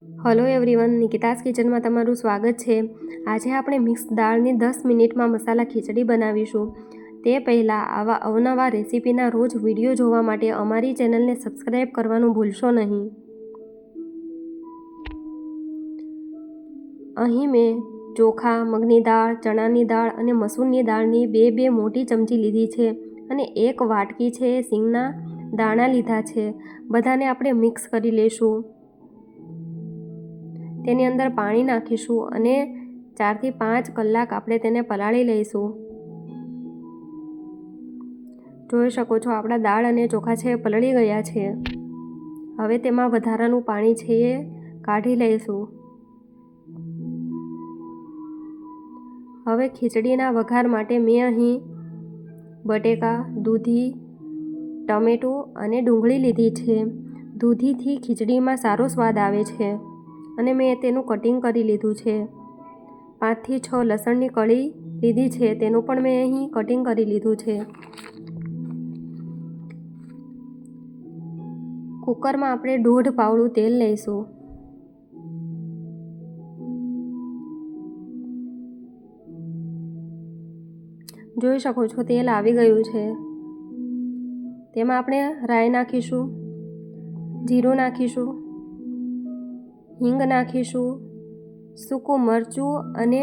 Hello everyone, નિકિતાસ કિચનમાં તમારું સ્વાગત છે। આજે આપણે મિક્સ દાળની 10 મિનિટમાં મસાલા ખીચડી બનાવીશું। તે પહેલાં આવા અવનવા રેસીપીના રોજ વિડીયો જોવા માટે અમારી ચેનલને સબસ્ક્રાઈબ કરવાનું ભૂલશો નહીં। અહીં મેં ચોખા, મગની દાળ, ચણાની દાળ અને મસૂરની દાળની બે મોટી ચમચી લીધી છે અને 1 વાટકી છે સિંગના દાણા લીધા છે। બધાને આપણે મિક્સ કરી લઈશું। તેની અંદર પાણી નાખીશું અને 4 થી 5 કલાક આપણે તેને પલાળી લઈશું। જોઈ શકો છો આપણા દાળ અને ચોખા છે પલળી ગયા છે। હવે તેમાં વધારાનું પાણી છે એ કાઢી લઈશું। હવે ખીચડીના વઘાર માટે મેં અહીં બટેકા, દૂધી, ટમેટું અને ડુંગળી લીધી છે। દૂધીથી ખીચડીમાં સારો સ્વાદ આવે છે અને મેં તેનું કટિંગ કરી લીધું છે। 5 થી 6 લસણની કળી લીધી છે, તેનું પણ મેં અહીં કટિંગ કરી લીધું છે। કુકરમાં આપણે 1.5 પાવડું તેલ લઈશું। જોઈ શકો છો તેલ આવી ગયું છે। તેમાં આપણે રાઈ નાખીશું, જીરું નાખીશું, હિંગ નાખીશું, સૂકું મરચું અને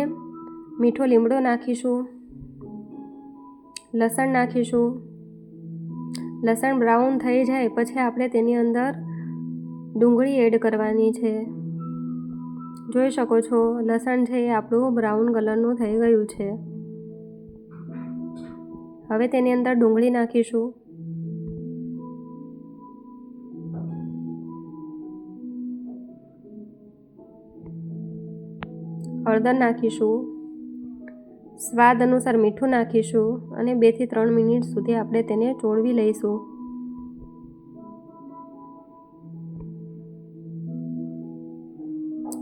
મીઠો લીમડો નાખીશું, લસણ નાખીશું। લસણ બ્રાઉન થઈ જાય પછી આપણે તેની અંદર ડુંગળી એડ કરવાની છે। જોઈ શકો છો લસણ છે એ આપણું બ્રાઉન કલરનું થઈ ગયું છે। હવે તેની અંદર ડુંગળી નાખીશું, હળદર નાખીશું, સ્વાદ અનુસાર મીઠું નાખીશું અને 2 થી 3 મિનિટ સુધી આપણે તેને ચોળવી લઈશું।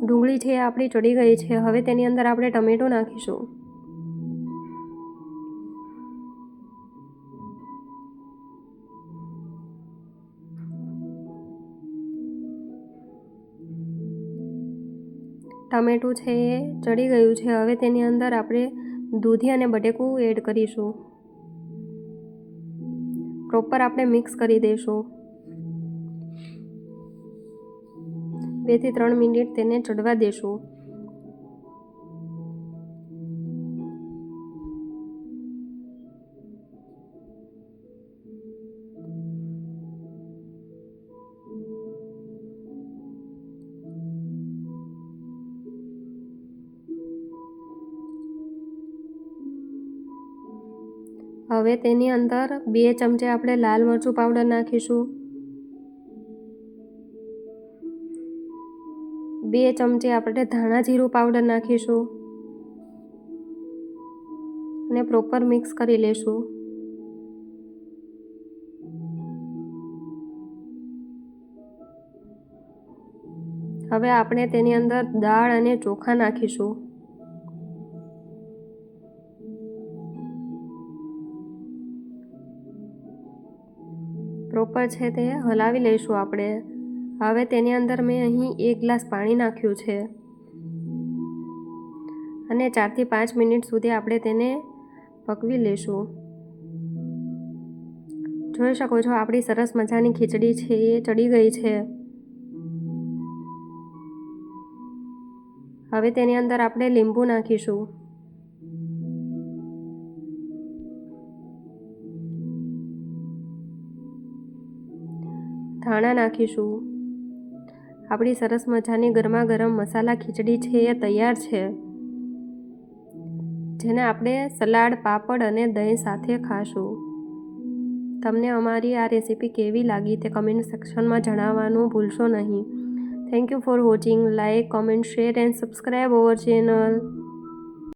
ડુંગળી છે આપણી ચડી ગઈ છે। હવે તેની અંદર આપણે ટમેટું નાખીશું, ટમેટું છે એ ચડી ગયું છે। હવે તેની અંદર આપણે દૂધી અને બટેકું એડ કરીશું। પ્રોપર આપણે મિક્સ કરી દઈશું। 2 થી 3 મિનિટ તેને ચડવા દેશું। હવે તેની અંદર 2 ચમચે આપણે લાલ મરચું પાવડર નાખીશું, 2 ચમચે આપણે ધાણા જીરું પાવડર નાખીશું અને પ્રોપર મિક્સ કરી લેશું। હવે આપણે તેની અંદર દાળ અને ચોખા નાખીશું। પ્રોપર છે તે હલાવી લઈશું આપણે। હવે તેની અંદર મેં અહીં 1 ગ્લાસ પાણી નાખ્યું છે અને 4 થી 5 મિનિટ સુધી આપણે તેને પકવી લઈશું। જોઈ શકો છો આપણી સરસ મજાની ખીચડી છે એ ચડી ગઈ છે। હવે તેની અંદર આપણે લીંબુ નાખીશું, ધાણા નાખીશું। આપણી સરસ મજાની ગરમા ગરમ મસાલા ખીચડી છે એ તૈયાર છે, જેને આપણે સલાડ, પાપડ અને દહીં સાથે ખાશું। તમને અમારી આ રેસીપી કેવી લાગી તે કમેન્ટ સેક્શનમાં જણાવવાનું ભૂલશો નહીં। Thank you for watching. Like, comment, share and subscribe our channel.